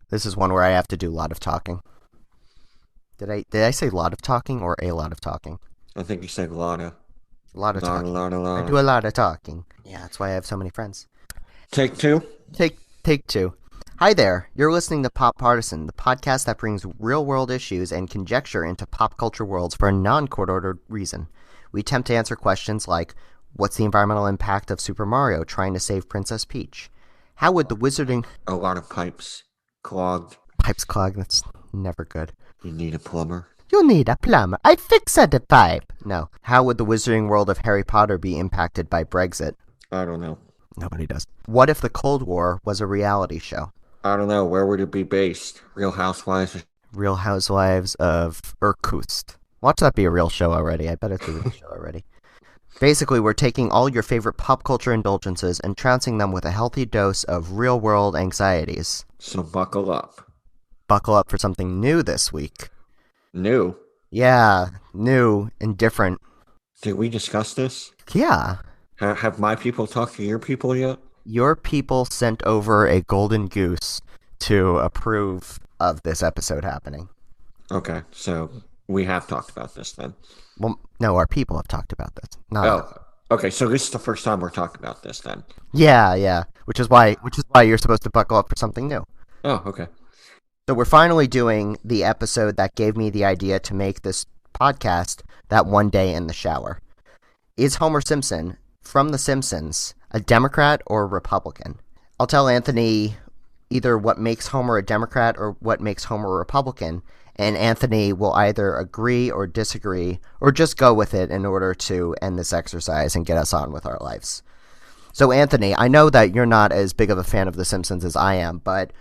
This is one where I have to do a lot of talking. Did I say a lot of talking or a lot of talking? I think you said Lana. A lot of Lana, talking. Lana, I Lana. do a lot of talking. Yeah, that's why I have so many friends. Take two? Take two. Hi there. You're listening to Pop Partisan, the podcast that brings real-world issues and conjecture into pop culture worlds for a non-court-ordered reason. We attempt to answer questions like, what's the environmental impact of Super Mario trying to save Princess Peach? How would the wizarding... A lot of pipes clogged. Pipes clog, that's never good. You need a plumber. You need a plumber. I fixed the pipe. No. How would the wizarding world of Harry Potter be impacted by Brexit? I don't know. Nobody does. What if the Cold War was a reality show? I don't know. Where would it be based? Real Housewives? Real Housewives of Irkutsk. Watch that be a real show already. I bet it's a real show already. Basically, we're taking all your favorite pop culture indulgences and trouncing them with a healthy dose of real-world anxieties. So buckle up. Buckle up for something new this week. New? Yeah, new and different. Did we discuss this? Yeah. Have my people talked to your people yet? Your people sent over a golden goose to approve of this episode happening. Okay, so we have talked about this then. Well, no, our people have talked about this. Not okay, so this is the first time we're talking about this then. Yeah. Which is why you're supposed to buckle up for something new. Oh, okay. So we're finally doing the episode that gave me the idea to make this podcast, That One Day in the Shower. Is Homer Simpson from The Simpsons a Democrat or a Republican? I'll tell Anthony either what makes Homer a Democrat or what makes Homer a Republican, and Anthony will either agree or disagree or just go with it in order to end this exercise and get us on with our lives. So Anthony, I know that you're not as big of a fan of The Simpsons as I am, but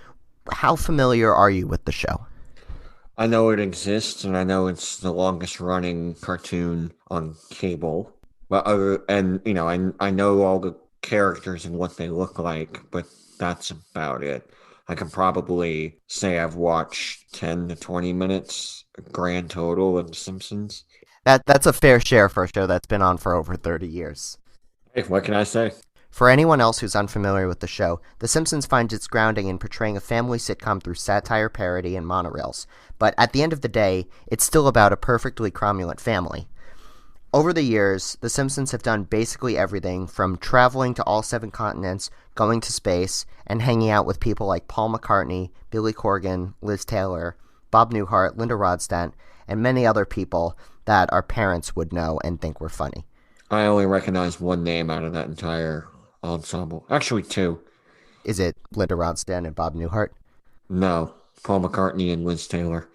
how familiar are you with the show? I know it exists, and I know it's the longest running cartoon on cable. But I know all the characters and what they look like, but that's about it. I can probably say I've watched 10 to 20 minutes grand total of The Simpsons. That's a fair share for a show that's been on for over 30 years. Hey, what can I say? For anyone else who's unfamiliar with the show, The Simpsons finds its grounding in portraying a family sitcom through satire, parody, and monorails. But at the end of the day, it's still about a perfectly cromulent family. Over the years, The Simpsons have done basically everything from traveling to all 7 continents, going to space, and hanging out with people like Paul McCartney, Billy Corgan, Liz Taylor, Bob Newhart, Linda Ronstadt, and many other people that our parents would know and think were funny. I only recognize one name out of that entire ensemble. Actually, 2. Is it Linda Ronstadt and Bob Newhart? No, Paul McCartney and Liz Taylor.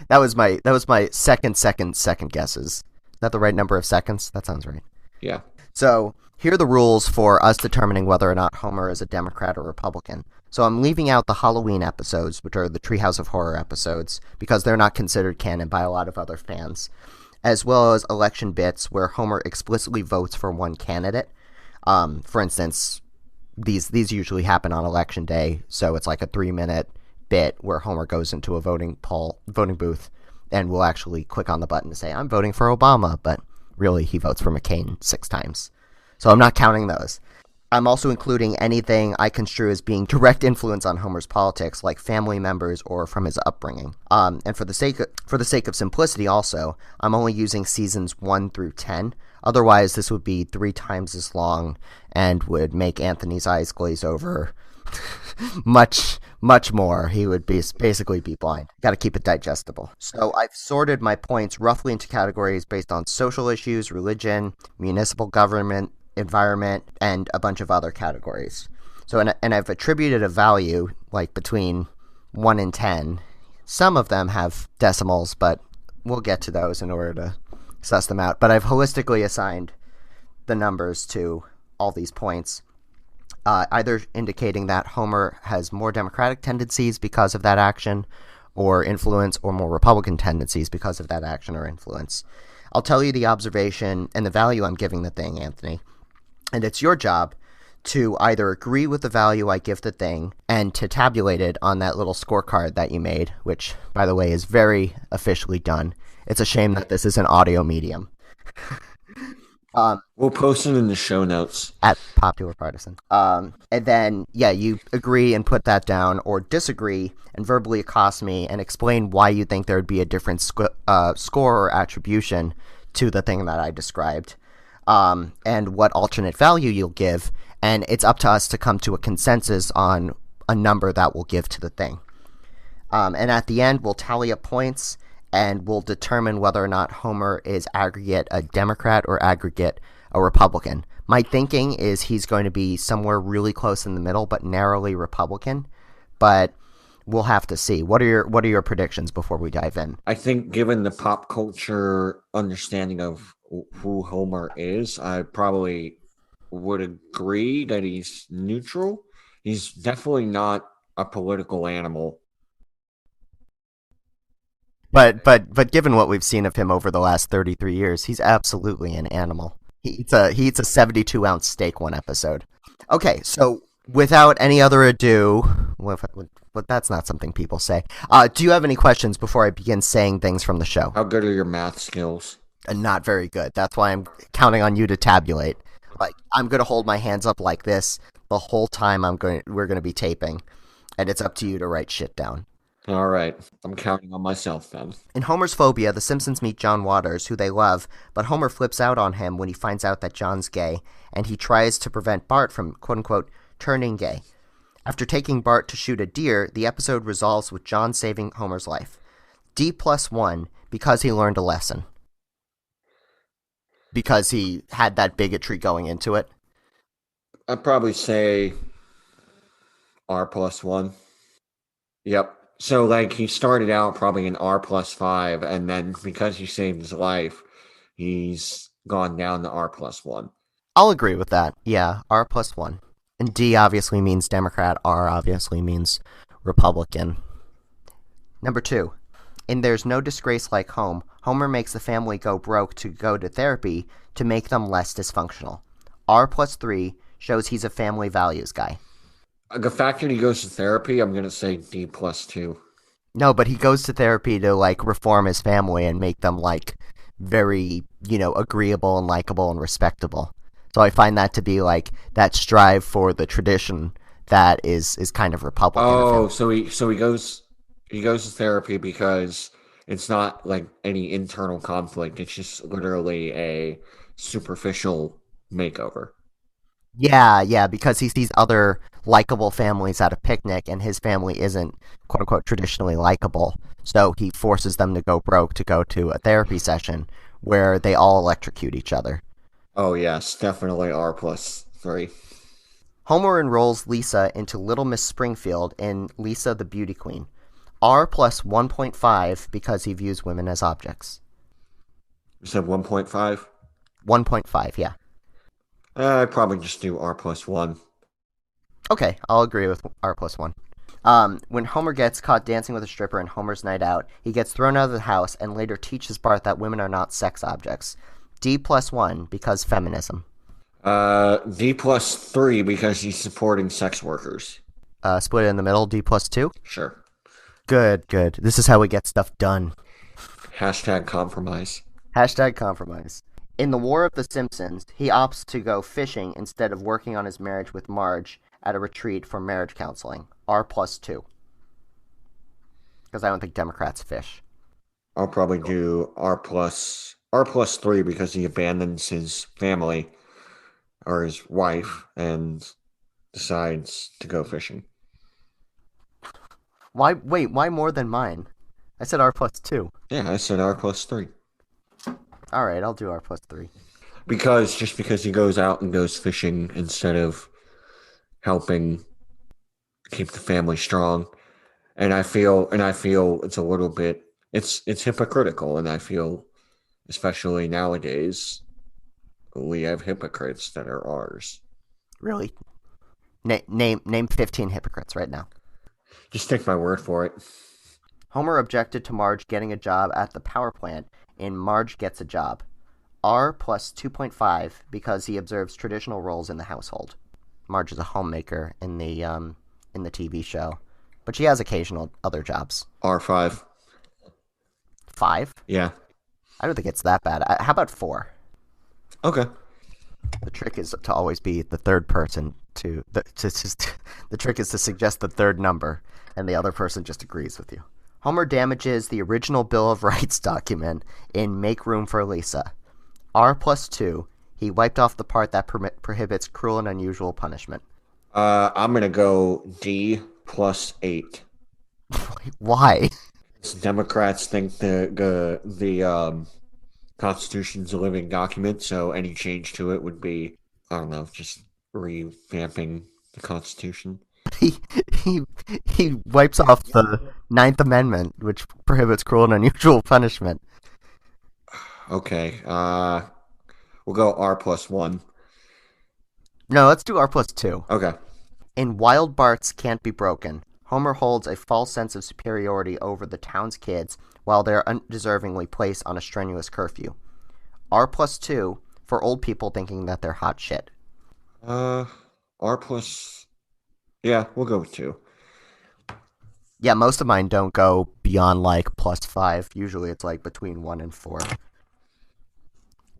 That was my second guesses. Is that the right number of seconds? That sounds right. Yeah. So here are the rules for us determining whether or not Homer is a Democrat or Republican. So I'm leaving out the Halloween episodes, which are the Treehouse of Horror episodes, because they're not considered canon by a lot of other fans, as well as election bits where Homer explicitly votes for one candidate. For instance, these usually happen on election day, so it's like a 3-minute bit where Homer goes into a voting booth and will actually click on the button to say, I'm voting for Obama, but really he votes for McCain 6 times. So I'm not counting those. I'm also including anything I construe as being direct influence on Homer's politics, like family members or from his upbringing. And for the sake of simplicity also, I'm only using seasons 1 through 10. Otherwise, this would be 3 times as long and would make Anthony's eyes glaze over much more. He would basically be blind. Got to keep it digestible. So I've sorted my points roughly into categories based on social issues, religion, municipal government, environment, and a bunch of other categories. So and I've attributed a value like between 1 and 10. Some of them have decimals, but we'll get to those in order to suss them out. But I've holistically assigned the numbers to all these points, either indicating that Homer has more Democratic tendencies because of that action or influence, or more Republican tendencies because of that action or influence. I'll tell you the observation and the value I'm giving the thing, Anthony. And it's your job to either agree with the value I give the thing and to tabulate it on that little scorecard that you made, which, by the way, is very officially done. It's a shame that this is an audio medium. Um, We'll post it in the show notes. at Popular Partisan. And then, yeah, you agree and put that down, or disagree and verbally accost me and explain why you think there would be a different score or attribution to the thing that I described, and what alternate value you'll give. And it's up to us to come to a consensus on a number that we'll give to the thing. And at the end, we'll tally up points and we'll determine whether or not Homer is aggregate a Democrat or aggregate a Republican. My thinking is he's going to be somewhere really close in the middle, but narrowly Republican. But we'll have to see. What are your predictions before we dive in? I think, given the pop culture understanding of who Homer is, I probably would agree that he's neutral. He's definitely not a political animal. But given what we've seen of him over the last 33 years, he's absolutely an animal. He eats a 72-ounce steak one episode. Okay, so without any other ado, that's not something people say. Do you have any questions before I begin saying things from the show? How good are your math skills? Not very good. That's why I'm counting on you to tabulate. Like, I'm gonna hold my hands up like this the whole time we're gonna be taping, and it's up to you to write shit down. All right. I'm counting on myself then. In Homer's Phobia, the Simpsons meet John Waters, who they love, but Homer flips out on him when he finds out that John's gay, and he tries to prevent Bart from quote-unquote turning gay. After taking Bart to shoot a deer, the episode resolves with John saving Homer's life. D+1 because he learned a lesson. Because he had that bigotry going into it. I'd probably say R+1. Yep. So, like, he started out probably an R+5, and then because he saved his life, he's gone down to R+1. I'll agree with that. Yeah, R+1. And D obviously means Democrat, R obviously means Republican. Number 2. In There's No Disgrace Like Home, Homer makes the family go broke to go to therapy to make them less dysfunctional. R+3 shows he's a family values guy. The fact that he goes to therapy, I'm going to say D+2. No, but he goes to therapy to, like, reform his family and make them, like, very, agreeable and likable and respectable. So I find that to be, like, that strive for the tradition that is kind of Republican of Oh, him. so he goes to therapy because it's not like any internal conflict. It's just literally a superficial makeover. Yeah, yeah, because he sees other likable families at a picnic, and his family isn't quote unquote traditionally likable. So he forces them to go broke to go to a therapy session where they all electrocute each other. Oh yes, definitely R+3. Homer enrolls Lisa into Little Miss Springfield in Lisa the Beauty Queen. R+ 1.5 because he views women as objects. You said 1.5? 1.5, yeah. I'd probably just do R+1. Okay, I'll agree with R+1. When Homer gets caught dancing with a stripper in Homer's Night Out, he gets thrown out of the house and later teaches Bart that women are not sex objects. D+1 because feminism. D+3 because he's supporting sex workers. Split it in the middle, D+2. Sure. Good, good. This is how we get stuff done. Hashtag compromise. Hashtag compromise. In The War of the Simpsons, he opts to go fishing instead of working on his marriage with Marge at a retreat for marriage counseling. R+2. Because I don't think Democrats fish. I'll probably do R+3 because he abandons his family or his wife and decides to go fishing. Why? Wait, why more than mine? I said R+2. Yeah, I said R+3. All right, I'll do R+3. Because he goes out and goes fishing instead of helping keep the family strong. And I feel it's a little bit it's hypocritical, and I feel especially nowadays we have hypocrites that are ours. Really? Name 15 hypocrites right now. Just take my word for it. Homer objected to Marge getting a job at the power plant in Marge Gets a Job. R+ 2.5 because he observes traditional roles in the household. Marge is a homemaker in the TV show, but she has occasional other jobs. R5. 5? Yeah. I don't think it's that bad. How about 4? Okay. The trick is to always be the third person the trick is to suggest the third number, and the other person just agrees with you. Homer damages the original Bill of Rights document in Make Room for Lisa. R plus 2, he wiped off the part that prohibits cruel and unusual punishment. I'm gonna go D plus 8. Why? Democrats think the Constitution's a living document, so any change to it would be, I don't know, just revamping the Constitution. he, he, he wipes off the Ninth Amendment, which prohibits cruel and unusual punishment. Okay, we'll go R plus 1. No, let's do R plus 2. Okay. In Wild Bart's Can't Be Broken, Homer holds a false sense of superiority over the town's kids while they're undeservingly placed on a strenuous curfew. R plus 2 for old people thinking that they're hot shit. Uh, R plus, yeah, we'll go with 2. Yeah, most of mine don't go beyond like plus 5. Usually it's like between 1 and 4.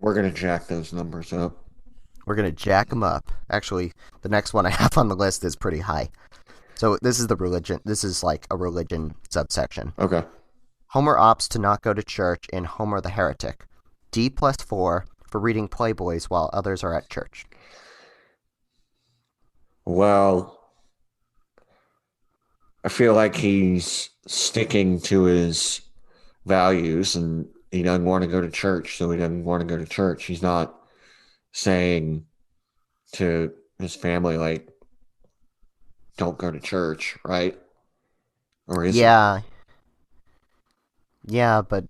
We're gonna jack those numbers up. We're going to jack them up. Actually, the next one I have on the list is pretty high. So this is the religion. This is like a religion subsection. Okay. Homer opts to not go to church in Homer the Heretic. D plus 4 for reading Playboys while others are at church. Well, I feel like he's sticking to his values and he doesn't want to go to church, so he doesn't want to go to church. He's not saying to his family, like, don't go to church, right? Or is he? Yeah, yeah, but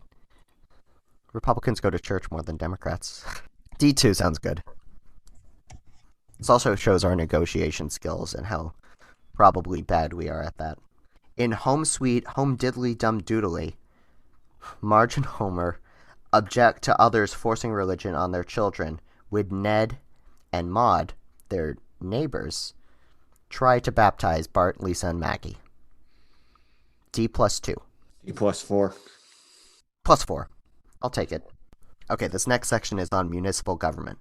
Republicans go to church more than Democrats. D2 sounds good. This also shows our negotiation skills and how probably bad we are at that. In Home Sweet Home Diddly Dum Doodly, Marge and Homer object to others forcing religion on their children, with Ned and Maud, their neighbors, try to baptize Bart, Lisa, and Maggie. D plus 2. D plus 4. Plus 4. I'll take it. Okay, this next section is on municipal government.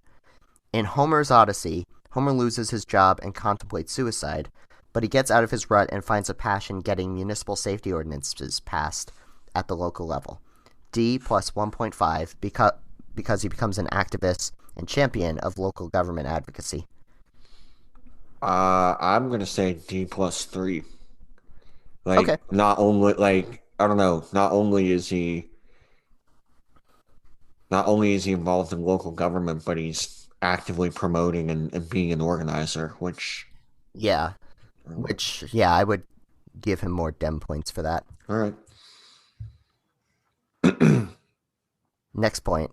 In Homer's Odyssey, Homer loses his job and contemplates suicide, but he gets out of his rut and finds a passion getting municipal safety ordinances passed at the local level. D plus 1.5 because he becomes an activist and champion of local government advocacy. I'm gonna say D plus 3. Like, Okay. not only, like, I don't know, not only is he involved in local government, but he's actively promoting and being an organizer, which, Yeah. Which, yeah, I would give him more dem points for that. all right. Next point.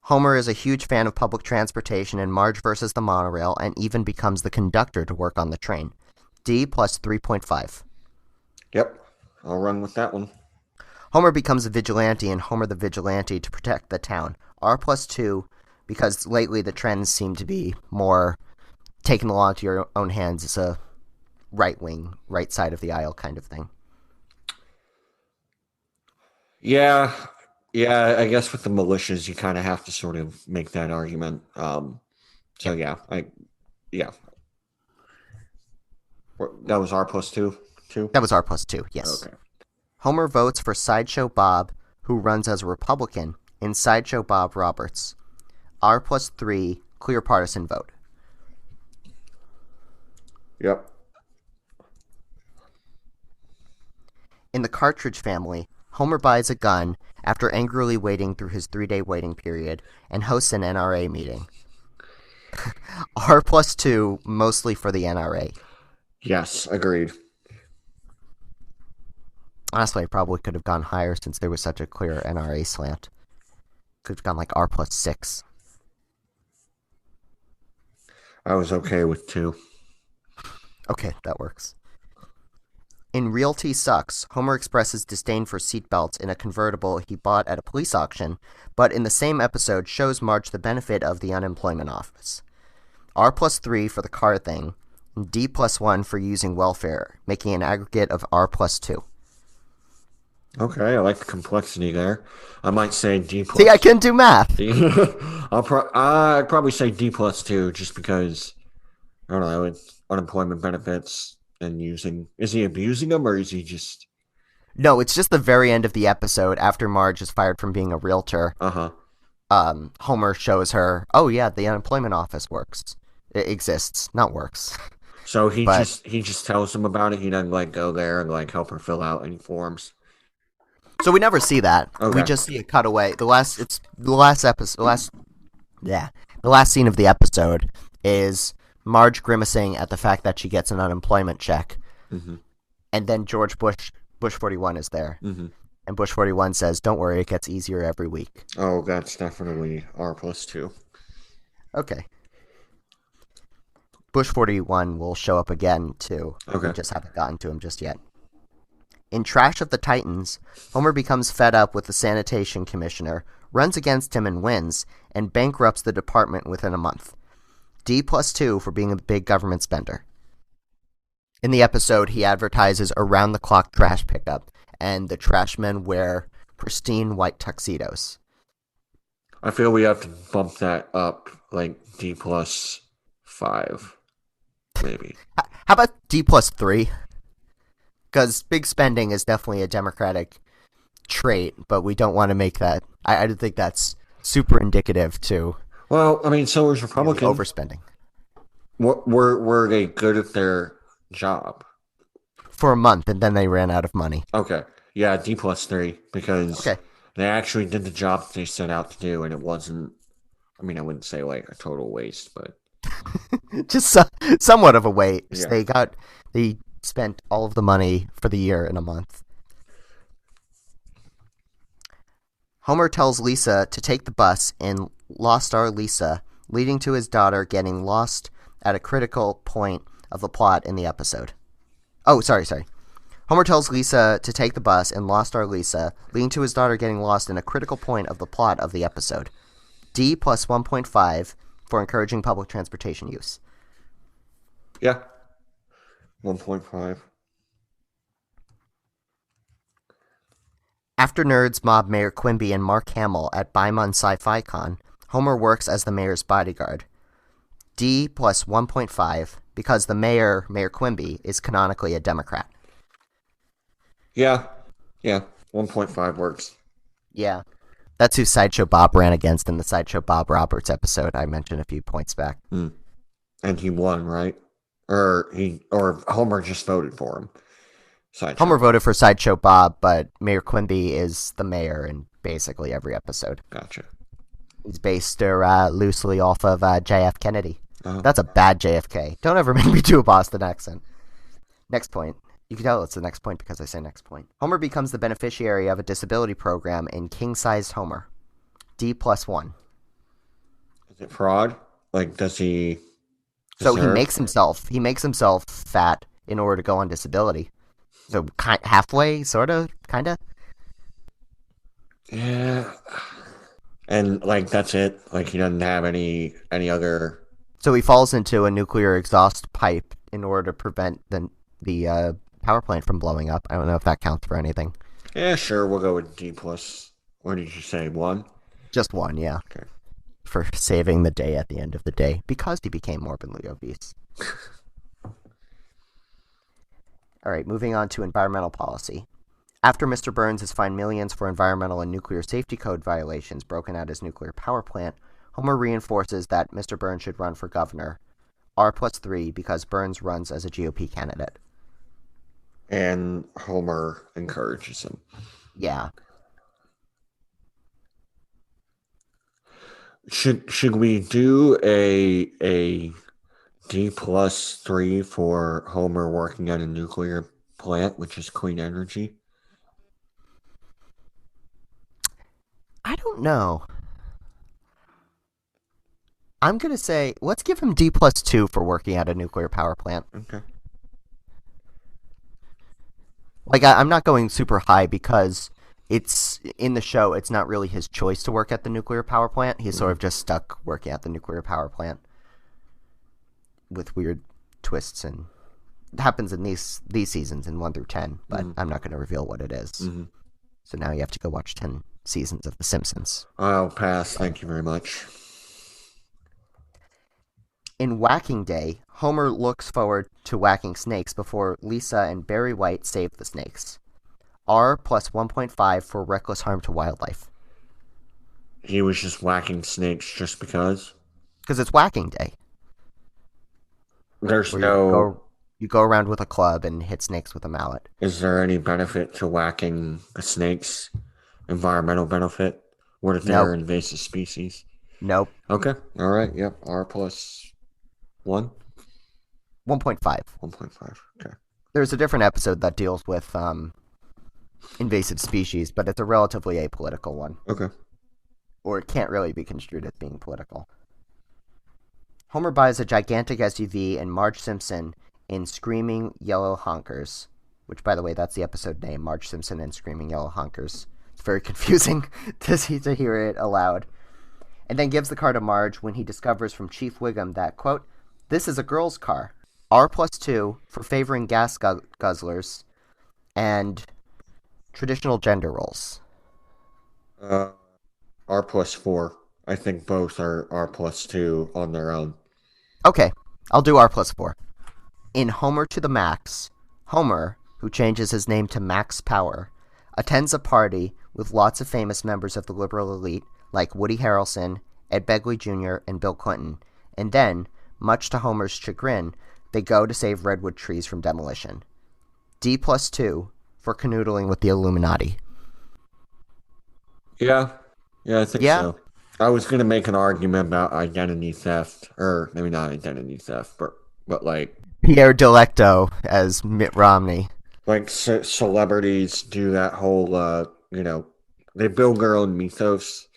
Homer is a huge fan of public transportation in Marge versus the monorail and even becomes the conductor to work on the train. D plus 3.5. Yep, I'll run with that one. Homer becomes a vigilante in Homer the Vigilante to protect the town. R plus 2 because lately the trends seem to be more taking the law into your own hands. It's a right wing, right side of the aisle kind of thing. Yeah, yeah, I guess with the militias, you kind of have to sort of make that argument. So Yep. yeah, yeah, that was R plus 2, 2? That was R plus 2, yes. Okay. Homer votes for Sideshow Bob, who runs as a Republican, in Sideshow Bob Roberts. R plus 3, clear partisan vote. Yep. In the Cartridge Family, Homer buys a gun after angrily waiting through his 3-day waiting period and hosts an NRA meeting. R plus 2, mostly for the NRA. Yes, agreed. Honestly, I probably could have gone higher since there was such a clear NRA slant. Could have gone like R plus 6. I was okay with 2. Okay, that works. In Realty Sucks, Homer expresses disdain for seatbelts in a convertible he bought at a police auction, but in the same episode shows Marge the benefit of the unemployment office. R plus 3 for the car thing, and D plus 1 for using welfare, making an aggregate of R plus 2. Okay, I like the complexity there. I might say D See, I plus. can do math. I'd probably say D plus two, just because I don't know. It's unemployment benefits and using. Is he abusing them or is he just? No, it's just the very end of the episode after Marge is fired from being a realtor. Uh huh. Homer shows her, oh yeah, the unemployment office works. It exists, not works. So But he just tells them about it. He doesn't like go there and like help her fill out any forms. so we never see that. We Okay. just see a cutaway. The last episode, yeah, the last scene of the episode is Marge grimacing at the fact that she gets an unemployment check, Mm-hmm. and then Bush 41 is there, Mm-hmm. and Bush 41 says, "Don't worry, it gets easier every week." Oh, that's definitely R plus two. Okay. Bush 41 will show up again too. We Okay. just haven't gotten to him just yet. In Trash of the Titans, Homer becomes fed up with the sanitation commissioner, runs against him and wins, and bankrupts the department within a month. D plus 2 for being a big government spender. In the episode, he advertises around-the-clock trash pickup, and the trashmen wear pristine white tuxedos. I feel we have to bump that up like D plus five, maybe. How about D plus 3? Because big spending is definitely a Democratic trait, but we don't want to make that. I don't think that's super indicative to Well, I mean, so is really Republican. overspending. Were they good at their job? For a month, and then they ran out of money. Okay. Yeah, D plus three, because Okay. they actually did the job that they set out to do, and it wasn't. I mean, I wouldn't say like a total waste, but Just somewhat of a waste. yeah. They spent all of the money for the year in a month. Homer tells Lisa to take the bus in Lost Our Lisa, leading to his daughter getting lost at a critical point of the plot in the episode. Oh, sorry. Homer tells Lisa to take the bus in Lost Our Lisa, leading to his daughter getting lost in a critical point of the plot of the episode. D plus 1.5 for encouraging public transportation use. Yeah. 1.5. After nerds mob Mayor Quimby and Mark Hamill at Baimun Sci-Fi Con, Homer works as the mayor's bodyguard. D plus 1.5 because the mayor, Mayor Quimby, is canonically a Democrat. Yeah. Yeah. 1.5 works. Yeah. That's who Sideshow Bob ran against in the Sideshow Bob Roberts episode I mentioned a few points back. Hmm. And he won, right? Or Homer just voted for him. Sideshow. Homer voted for Sideshow Bob, but Mayor Quimby is the mayor in basically every episode. Gotcha. He's based loosely off of JF Kennedy. Uh-huh. That's a bad JFK. Don't ever make me do a Boston accent. Next point. You can tell it's the next point because I say next point. Homer becomes the beneficiary of a disability program in King-Sized Homer. D plus 1. Is it fraud? Like, does he So he deserve? makes himself fat in order to go on disability. So halfway, sort of, kind of. Yeah. And like that's it. Like he doesn't have any other. So he falls into a nuclear exhaust pipe in order to prevent the power plant from blowing up. I don't know if that counts for anything. Yeah, sure. We'll go with D plus. What did you say? One. Just one, yeah. Okay. For saving the day at the end of the day because he became morbidly obese. All right, moving on to environmental policy. After Mr. Burns is fined millions for environmental and nuclear safety code violations broken at his nuclear power plant, Homer reinforces that Mr. Burns should run for governor. R plus 3 because Burns runs as a GOP candidate. And Homer encourages him. Yeah. Should we do a D plus 3 for Homer working at a nuclear plant, which is clean energy? I don't know. I'm going to say, let's give him D plus 2 for working at a nuclear power plant. Okay. Like, I'm not going super high because it's in the show, it's not really his choice to work at the nuclear power plant. He's sort of just stuck working at the nuclear power plant with weird twists, and it happens in these seasons in 1 through 10, but I'm not going to reveal what it is. Mm-hmm. So now you have to go watch 10 seasons of The Simpsons. I'll pass. Thank you very much. In Whacking Day, Homer looks forward to whacking snakes before Lisa and Barry White save the snakes. R plus 1.5 for reckless harm to wildlife. He was just whacking snakes just because. Because it's Whacking Day, There's where no. you go around with a club and hit snakes with a mallet. Is there any benefit to whacking the snakes? Environmental benefit? What if they're Nope. invasive species? Nope. Okay. All right. Yep. R plus 1? 1.5. 1.5. Okay. There's a different episode that deals with invasive species, but it's a relatively apolitical one. Okay. Or it can't really be construed as being political. Homer buys a gigantic SUV and Marge Simpson in Screaming Yellow Honkers, which, by the way, that's the episode name, Marge Simpson and Screaming Yellow Honkers. It's very confusing to hear it aloud. And then gives the car to Marge when he discovers from Chief Wiggum that, quote, "This is a girl's car." R plus 2 for favoring gas guzzlers and traditional gender roles. R plus 4. I think both are R plus 2 on their own. Okay, I'll do R plus 4. In Homer to the Max, Homer, who changes his name to Max Power, attends a party with lots of famous members of the liberal elite like Woody Harrelson, Ed Begley Jr., and Bill Clinton, and then, much to Homer's chagrin, they go to save redwood trees from demolition. D plus 2 for canoodling with the Illuminati. Yeah. Yeah, I think Yeah? so. I was going to make an argument about identity theft, or maybe not identity theft, but like Pierre Delecto as Mitt Romney. like celebrities do that whole they build their own mythos,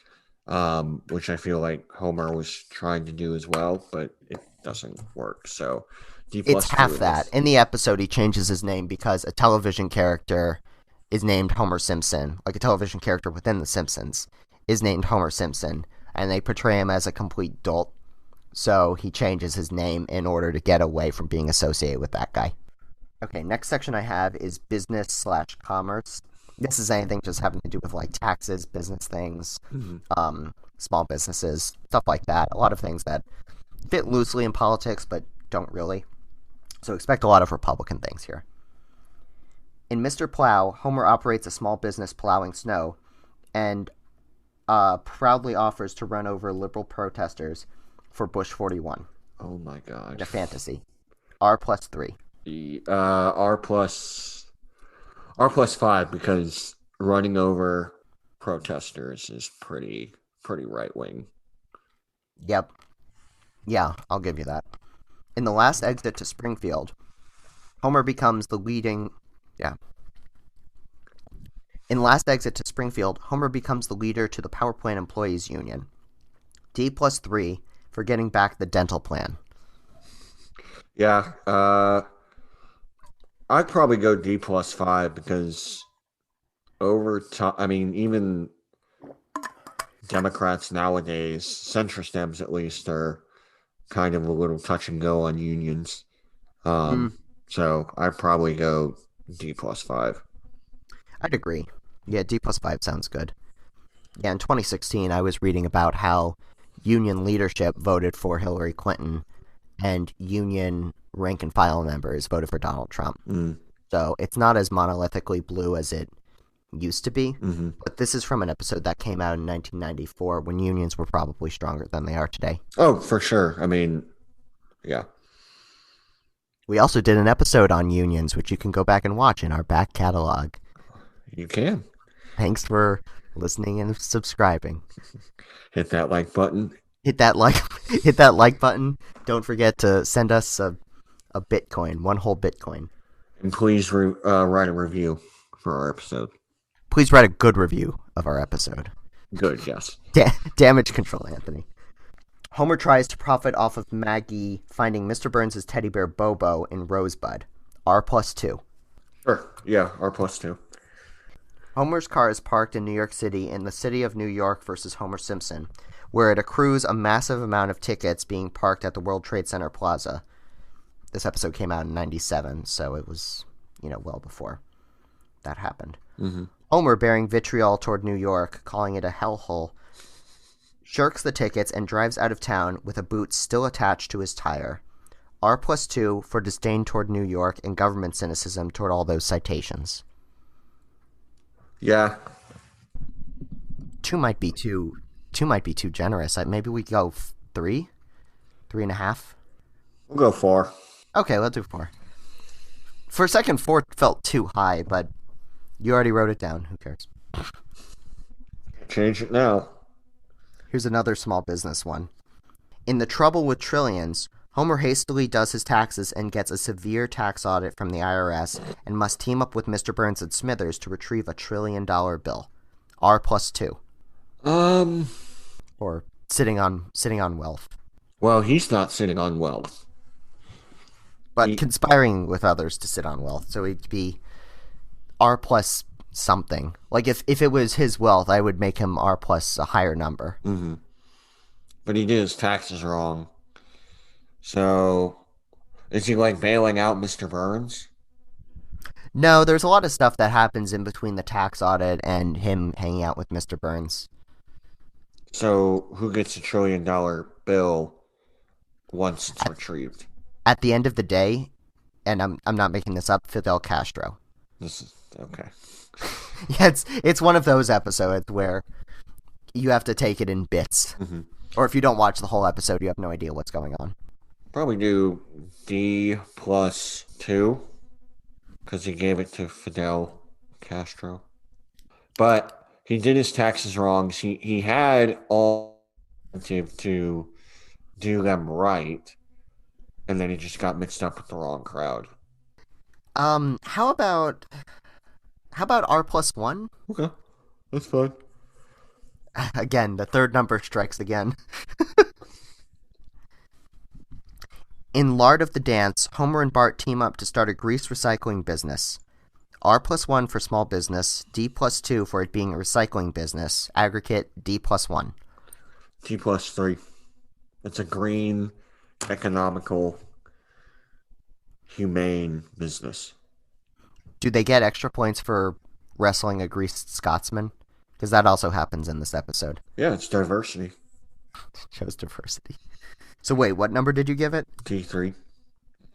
which I feel like Homer was trying to do as well, but it doesn't work. So D It's plus half 2 it that. is. In the episode, he changes his name because a television character is named Homer Simpson. Like a television character within The Simpsons is named Homer Simpson, and they portray him as a complete dolt. So he changes his name in order to get away from being associated with that guy. Okay, next section I have is business/commerce. This is anything just having to do with like taxes, business things, small businesses, stuff like that. A lot of things that fit loosely in politics, but don't really. So expect a lot of Republican things here. In Mr. Plow, Homer operates a small business plowing snow and proudly offers to run over liberal protesters for Bush 41 Oh my in god. a fantasy. R plus 3. R plus 5 because running over protesters is pretty right wing. Yep. Yeah, I'll give you that. In the last exit to Springfield, Homer becomes the leading... Yeah. In Last Exit to Springfield, Homer becomes the leader to the Power Plant Employees Union. D plus 3 for getting back the dental plan. Yeah, I'd probably go D plus 5 because over time, I mean, even Democrats nowadays, centrist Dems at least, are kind of a little touch and go on unions. Mm, So I'd probably go D plus 5. I'd agree. Yeah, D plus 5 sounds good. Yeah, in 2016, I was reading about how union leadership voted for Hillary Clinton and union rank and file members voted for Donald Trump. Mm. So it's not as monolithically blue as it used to be. hmm But this is from an episode that came out in 1994 when unions were probably stronger than they are today. Oh, for sure. I mean, yeah. We also did an episode on unions, which you can go back and watch in our back catalog. You can. Thanks for listening and subscribing. Hit that like button. Hit that like button. Don't forget to send us a Bitcoin, one whole Bitcoin. And please write a review for our episode. Please write a good review of our episode. Good, yes. Damage control, Anthony. Homer tries to profit off of Maggie finding Mr. Burns' teddy bear Bobo in Rosebud. R plus 2. Sure. Yeah, R plus 2. Homer's car is parked in New York City in the City of New York versus Homer Simpson, where it accrues a massive amount of tickets being parked at the World Trade Center Plaza. This episode came out in 97, so it was, well before that happened. Mm-hmm. Homer, bearing vitriol toward New York, calling it a hellhole, shirks the tickets and drives out of town with a boot still attached to his tire. R plus 2 for disdain toward New York and government cynicism toward all those citations. Yeah, 2 might be too 2 might be too generous. Maybe we go 3, 3.5. we'll go 4. Okay, let's do 4. For a second, 4 felt too high, but you already wrote it down. Who cares? Change it now. Here's another small business one. In The Trouble with Trillions, Homer hastily does his taxes and gets a severe tax audit from the IRS and must team up with Mr. Burns and Smithers to retrieve a $1 trillion bill. R plus 2. Um, Or sitting on wealth. well, he's not sitting on wealth. But conspiring with others to sit on wealth. So it'd be R plus something. Like if it was his wealth, I would make him R plus a higher number. Mm-hmm. But he did his taxes wrong. So, is he like bailing out Mr. Burns? No, there's a lot of stuff that happens in between the tax audit and him hanging out with Mr. Burns. So, who gets a $1 trillion bill once it's retrieved? At the end of the day, and I'm not making this up, Fidel Castro. This is okay. Yeah, it's one of those episodes where you have to take it in bits. Mm-hmm. Or if you don't watch the whole episode, you have no idea what's going on. Probably do D plus 2 because he gave it to Fidel Castro. But he did his taxes wrong. He had all to do them right, and then he just got mixed up with the wrong crowd. How about R plus 1? Okay, that's fine. Again, the third number strikes again. In Lard of the Dance, Homer and Bart team up to start a grease recycling business. R plus 1 for small business, D plus 2 for it being a recycling business, aggregate D plus 1. D plus 3. It's a green, economical, humane business. Do they get extra points for wrestling a greased Scotsman? Because that also happens in this episode. Yeah, it's diversity. Shows diversity. So wait, what number did you give it? D3.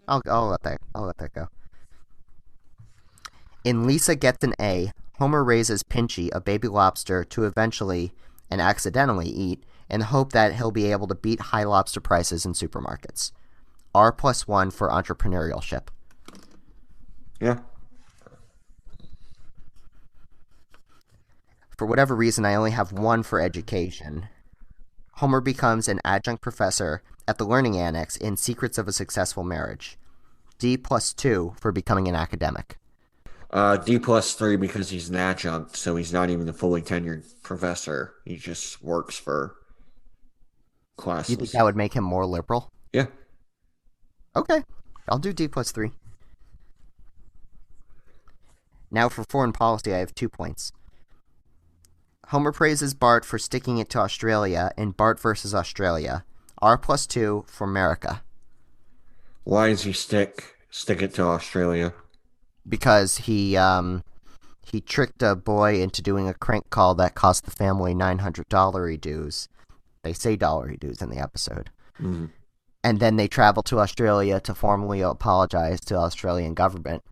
I'll let that go. In Lisa Gets an A, Homer raises Pinchy, a baby lobster, to eventually, and accidentally, eat, in the hope that he'll be able to beat high lobster prices in supermarkets. R plus 1 for entrepreneurship. Yeah. For whatever reason, I only have 1 for education. Homer becomes an adjunct professor at the Learning Annex in Secrets of a Successful Marriage. D plus 2 for becoming an academic. D plus 3 because he's an adjunct, so he's not even a fully tenured professor. He just works for classes. You think that would make him more liberal? Yeah. Okay, I'll do D plus 3. Now for foreign policy, I have 2 points. Homer praises Bart for sticking it to Australia in Bart versus Australia. R plus 2 for America. Why does he stick it to Australia? Because he tricked a boy into doing a crank call that cost the family $900 dues. They say dollary dues in the episode. Mm. And then they travel to Australia to formally apologize to the Australian government.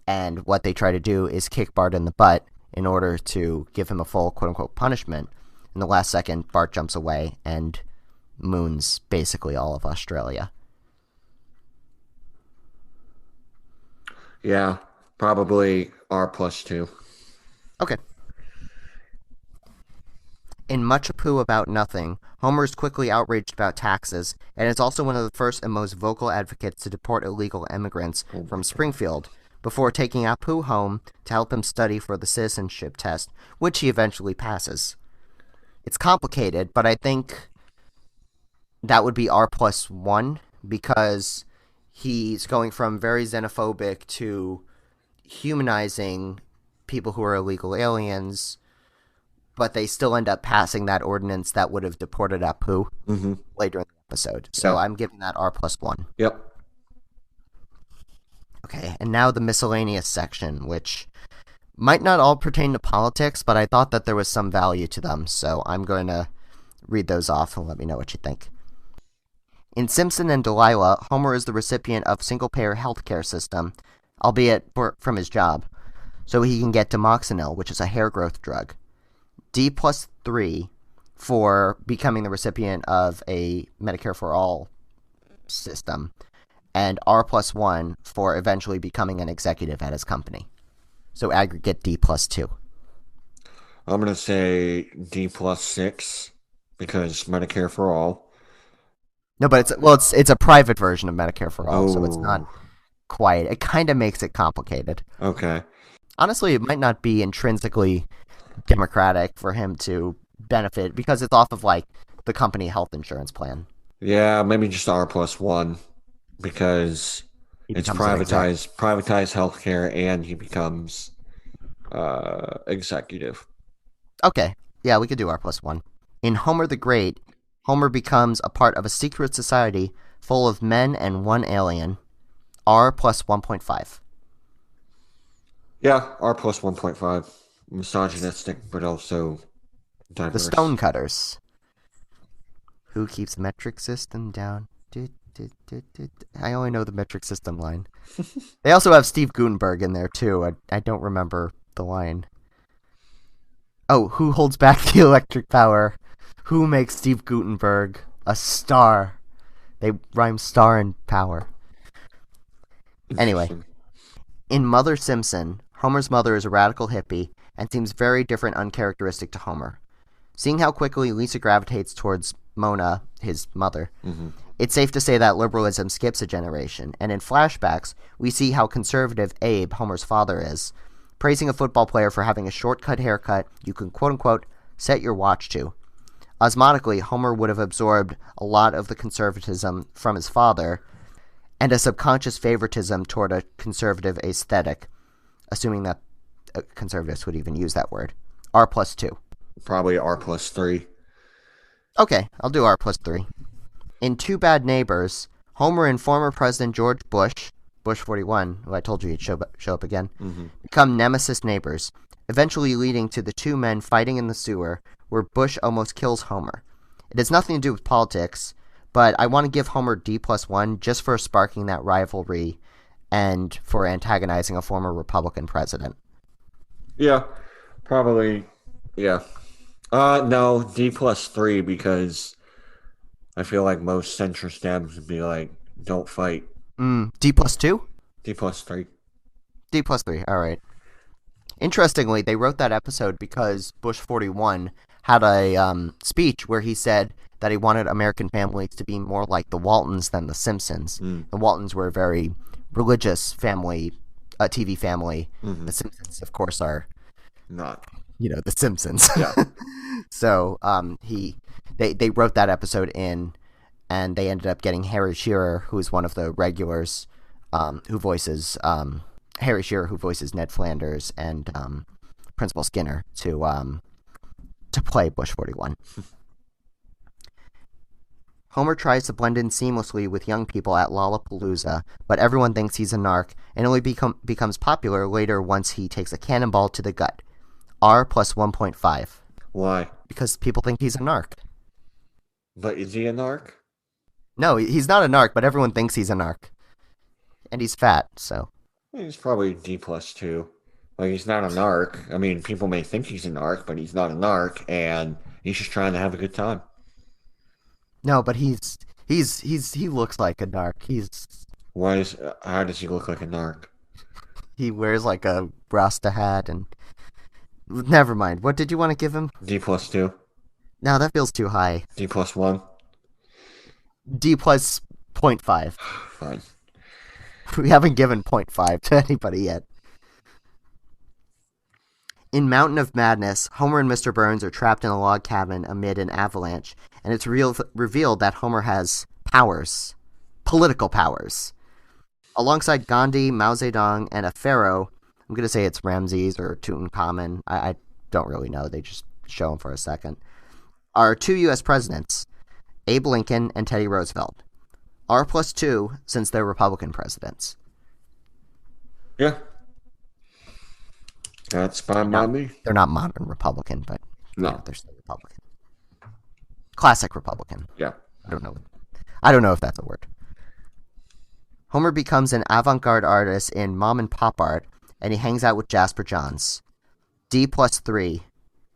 And what they try to do is kick Bart in the butt in order to give him a full quote-unquote punishment. In the last second, Bart jumps away and moons basically all of Australia. Yeah, probably R plus 2. Okay. In Much Ado About Nothing, Homer is quickly outraged about taxes, and is also one of the first and most vocal advocates to deport illegal immigrants from Springfield, before taking Apu home to help him study for the citizenship test, which he eventually passes. It's complicated, but I think that would be R plus 1, because he's going from very xenophobic to humanizing people who are illegal aliens, but they still end up passing that ordinance that would have deported Apu later in the episode. So I'm giving that R plus 1. Yep. Okay, and now the miscellaneous section, which Might not all pertain to politics, but I thought that there was some value to them, so I'm going to read those off and let me know what you think. In Simpson and Delilah, Homer is the recipient of single-payer healthcare system, albeit from his job, so he can get Demoxenil, which is a hair growth drug. D plus 3 for becoming the recipient of a Medicare for All system, and R plus 1 for eventually becoming an executive at his company. So aggregate D plus 2. I'm gonna say D plus 6 because Medicare for all. No, but it's a private version of Medicare for All, so it's not Oh, quite. It kind of makes it complicated. okay. Honestly, it might not be intrinsically democratic for him to benefit because it's off of like the company health insurance plan. Yeah, maybe just R plus 1 because He it's becomes an exec. privatized healthcare, and he becomes executive. Okay, yeah, we could do R plus 1. In Homer the Great, Homer becomes a part of a secret society full of men and one alien. R plus 1.5. Yeah, R plus 1.5. Misogynistic, but also The diverse. Stonecutters. Who keeps the metric system down? I only know the metric system line. They also have Steve Gutenberg in there too. I don't remember the line. Oh, who holds back the electric power? Who makes Steve Gutenberg a star? They rhyme star and power. Anyway, Interesting. in Mother Simpson, Homer's mother is a radical hippie and seems very different, uncharacteristic to Homer. Seeing how quickly Lisa gravitates towards Mona, his mother, Mm-hmm. it's safe to say that liberalism skips a generation, and in flashbacks, we see how conservative Abe, Homer's father, is, praising a football player for having a shortcut haircut you can quote-unquote set your watch to. Osmotically, Homer would have absorbed a lot of the conservatism from his father, and a subconscious favoritism toward a conservative aesthetic, assuming that conservatives would even use that word. R plus 2. Probably R plus 3. Okay, I'll do R plus 3. In Two Bad Neighbors, Homer and former President George Bush, Bush 41, who I told you he'd show up again, Mm-hmm. become nemesis neighbors, eventually leading to the two men fighting in the sewer, where Bush almost kills Homer. It has nothing to do with politics, but I want to give Homer D plus 1 just for sparking that rivalry and for antagonizing a former Republican president. Yeah, probably. Yeah. No, D plus 3 because I feel like most centrist Dems would be like, don't fight. D plus 2? D plus 3. D plus 3, alright. Interestingly, they wrote that episode because Bush 41 had a speech where he said that he wanted American families to be more like the Waltons than the Simpsons. Mm. The Waltons were a very religious family, TV family. Mm-hmm. The Simpsons, of course, are Not. the Simpsons. Yeah. So they wrote that episode in, and they ended up getting Harry Shearer, who is one of the regulars, who voices Harry Shearer, who voices Ned Flanders, and Principal Skinner to play Bush 41. Homer tries to blend in seamlessly with young people at Lollapalooza, but everyone thinks he's a narc and only becomes popular later once he takes a cannonball to the gut. R plus 1.5. Why? Because people think he's a narc. But is he a narc? No, he's not a narc, but everyone thinks he's a narc. And he's fat, so. He's probably D plus 2. Like, he's not a narc. I mean, people may think he's a narc, but he's not a narc, and he's just trying to have a good time. No, but he looks like a narc. How does he look like a narc? He wears like a Rasta hat and never mind. What did you want to give him? D plus 2? No, that feels too high. D plus 1? D plus 0.5. Fine. We haven't given 0.5 to anybody yet. In Mountain of Madness, Homer and Mr. Burns are trapped in a log cabin amid an avalanche, and it's revealed that Homer has powers. Political powers. Alongside Gandhi, Mao Zedong, and a pharaoh, I'm going to say it's Ramses or Tutankhamun, I don't really know, they just show him for a second, are two U.S. presidents, Abe Lincoln and Teddy Roosevelt. R plus 2 since they're Republican presidents. Yeah. That's I fine mean, by not me. they're not modern Republican, but No. they're still Republican. Classic Republican. Yeah. I don't know. I don't know if that's a word. Homer becomes an avant-garde artist in mom and pop art, and he hangs out with Jasper Johns. D plus 3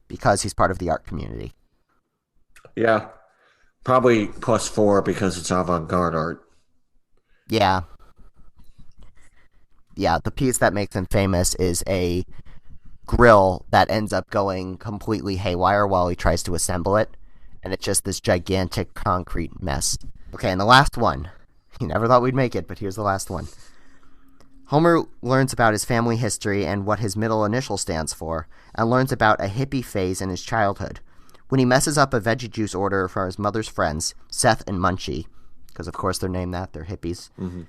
because he's part of the art community. Yeah. Probably +4 because it's avant-garde art. Yeah, yeah. The piece that makes him famous is a grill that ends up going completely haywire while he tries to assemble it, and it's just this gigantic concrete mess. Okay, and the last one. You never thought we'd make it, but here's the last one. Homer learns about his family history and what his middle initial stands for, and learns about a hippie phase in his childhood. When he messes up a veggie juice order for his mother's friends, Seth and Munchie, because of course they're named that, they're hippies, Mm-hmm.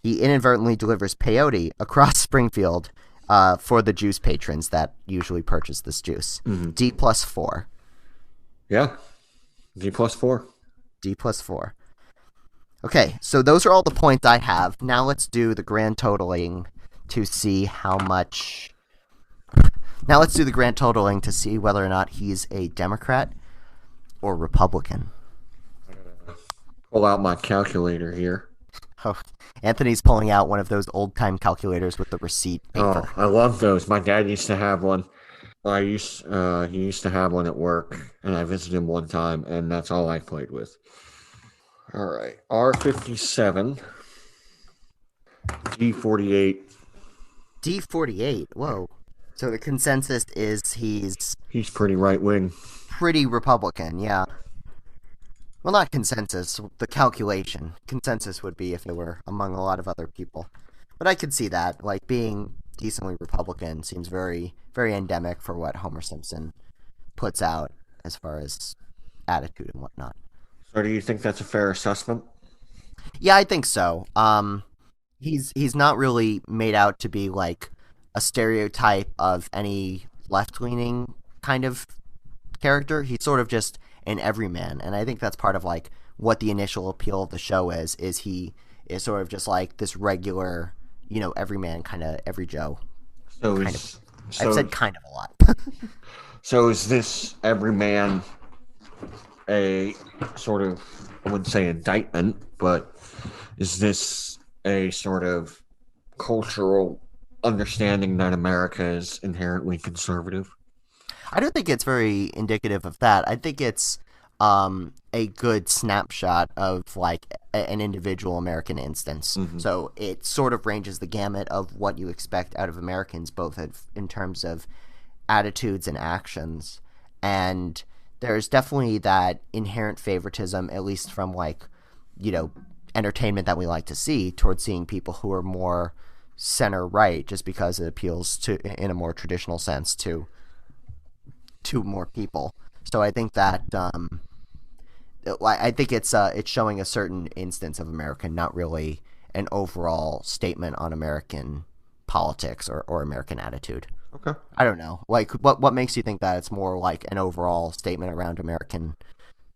he inadvertently delivers peyote across Springfield for the juice patrons that usually purchase this juice. Mm-hmm. D plus 4. Yeah. D+4. D plus 4. Okay, so those are all the points I have. Now let's do the grand totaling to see how much. Now let's do the grand totaling to see whether or not he's a Democrat or Republican. Pull out my calculator here. Oh, Anthony's pulling out one of those old time calculators with the receipt paper. Oh, I love those. My dad used to have one. He used to have one at work, and I visited him one time, and that's all I played with. All right, R57, D48. D48. Whoa. So the consensus is he's He's pretty right wing. pretty Republican, yeah. Well, not consensus, the calculation. Consensus would be if it were among a lot of other people. But I could see that. Like, being decently Republican seems very, very endemic for what Homer Simpson puts out as far as attitude and whatnot. So, do you think that's a fair assessment? Yeah, I think so. He's not really made out to be like a stereotype of any left leaning kind of character. He's sort of just an everyman, and I think that's part of like what the initial appeal of the show is. Is he is sort of just like this regular, everyman kind of every Joe So kind of. is I've so said kind of a lot. so is this every man a sort of, I wouldn't say indictment, but is this a sort of cultural understanding that America is inherently conservative? I don't think it's very indicative of that. I think it's a good snapshot of like an individual American instance. Mm-hmm. So it sort of ranges the gamut of what you expect out of Americans, both in terms of attitudes and actions. And there's definitely that inherent favoritism, at least from like, you know, entertainment that we like to see, towards seeing people who are more center right, just because it appeals to, in a more traditional sense, to more people. So I think that I think it's showing a certain instance of America, not really an overall statement on American politics or American attitude. Okay. I don't know. Like, what makes you think that it's more like an overall statement around American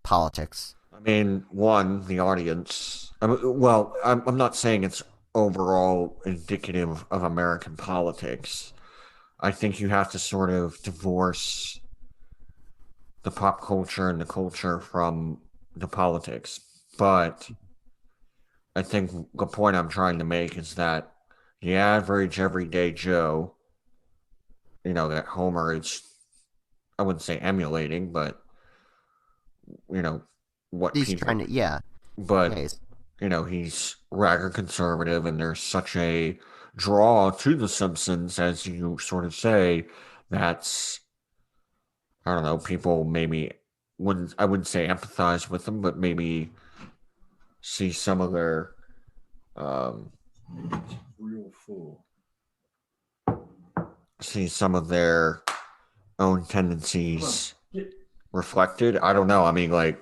politics? I mean, one, the audience. I'm not saying it's overall indicative of American politics. I think you have to sort of divorce the pop culture and the culture from the politics. But I think the point I'm trying to make is that the average everyday Joe, that Homer is, I wouldn't say emulating, but, you know, what He's people, trying to, yeah, yeah. but, he's rather conservative and there's such a draw to The Simpsons, as you sort of say, that's, I don't know, people maybe I wouldn't say empathize with them, but maybe see some of their um, real fool. See some of their own tendencies reflected. I don't know. I mean, like,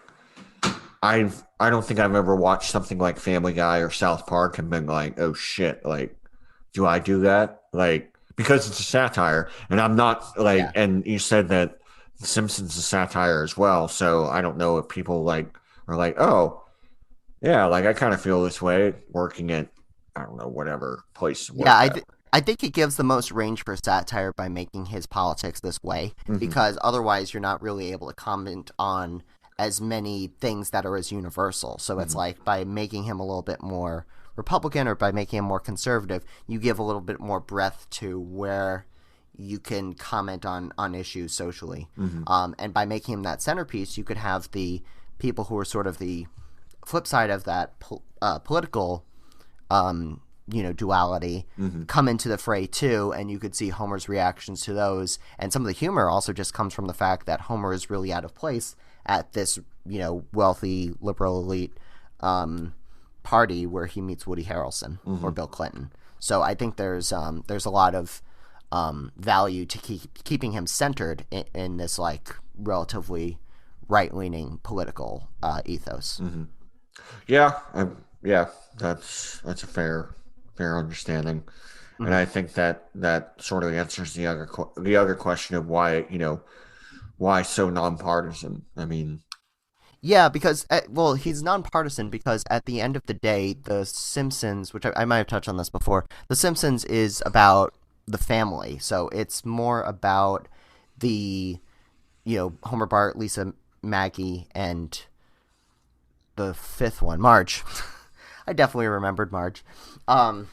I don't think I've ever watched something like Family Guy or South Park and been like, oh shit, like, do I do that? Like, because it's a satire, and I'm not like, Yeah. and you said that The Simpsons is satire as well, so I don't know if people like are like, oh, yeah, like I kind of feel this way working at, I don't know, whatever place to work Yeah, at. I think it gives the most range for satire by making his politics this way, because otherwise you're not really able to comment on as many things that are as universal. So it's like by making him a little bit more Republican or by making him more conservative, you give a little bit more breadth to where you can comment on issues socially. And by making him that centerpiece, you could have the people who are sort of the flip side of that political duality come into the fray too, and you could see Homer's reactions to those. And some of the humor also just comes from the fact that Homer is really out of place at this, wealthy liberal elite party where he meets Woody Harrelson or Bill Clinton. So I think there's a lot of value to keeping him centered in this like relatively right-leaning political ethos. Yeah, that's a fair understanding, and I think that sort of answers the other question of why so nonpartisan. I mean, yeah, because he's nonpartisan because at the end of the day, The Simpsons, which I might have touched on this before, The Simpsons is about the family, so it's more about the Homer, Bart, Lisa, Maggie, and the fifth one, Marge. I definitely remembered Marge. And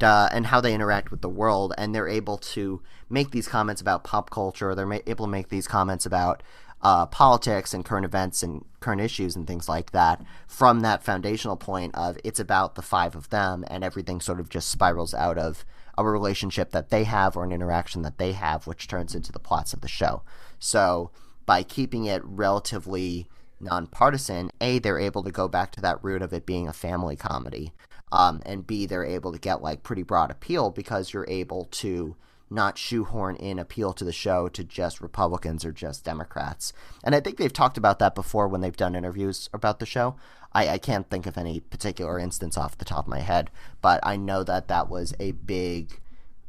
how they interact with the world, and they're able to make these comments about pop culture. They're able to make these comments about politics and current events and current issues and things like that from that foundational point of it's about the five of them, and everything sort of just spirals out of a relationship that they have or an interaction that they have, which turns into the plots of the show. So by keeping it relatively nonpartisan, A, they're able to go back to that root of it being a family comedy, and B, they're able to get like pretty broad appeal because you're able to not shoehorn in appeal to the show to just Republicans or just Democrats. And I think they've talked about that before when they've done interviews about the show. I can't think of any particular instance off the top of my head, but I know that was a big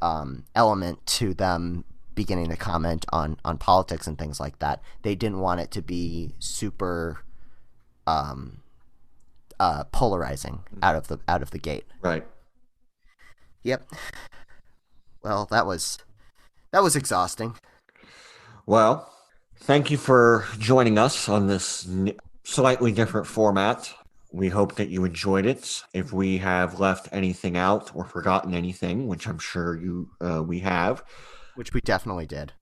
element to them beginning to comment on politics and things like that. They didn't want it to be super polarizing out of the gate. right. Yep. Well, that was exhausting. Well, thank you for joining us on this slightly different format. We hope that you enjoyed it. If we have left anything out or forgotten anything, which I'm sure we have, which we definitely did.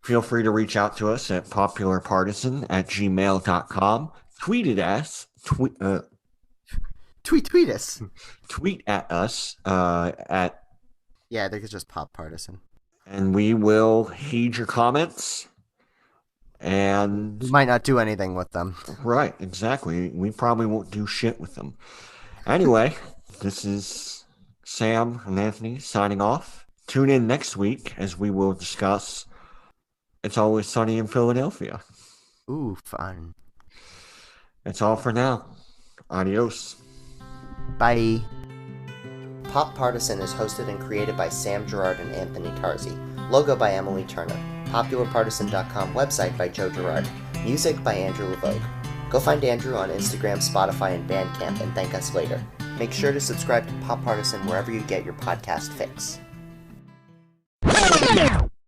Feel free to reach out to us at popularpartisan@gmail.com. Tweet at us. Tweet us. Tweet at us at. Yeah, I think it's just Pop Partisan. And we will heed your comments. And we might not do anything with them. Right, exactly. We probably won't do shit with them. Anyway, this is Sam and Anthony signing off. Tune in next week as we will discuss It's Always Sunny in Philadelphia. Ooh, fun. That's all for now. Adios. Bye. Pop Partisan is hosted and created by Sam Gerard and Anthony Tarzi. Logo by Emily Turner. PopularPartisan.com website by Joe Gerard. Music by Andrew LeVogue. Go find Andrew on Instagram, Spotify, and Bandcamp and thank us later. Make sure to subscribe to Pop Partisan wherever you get your podcast fix.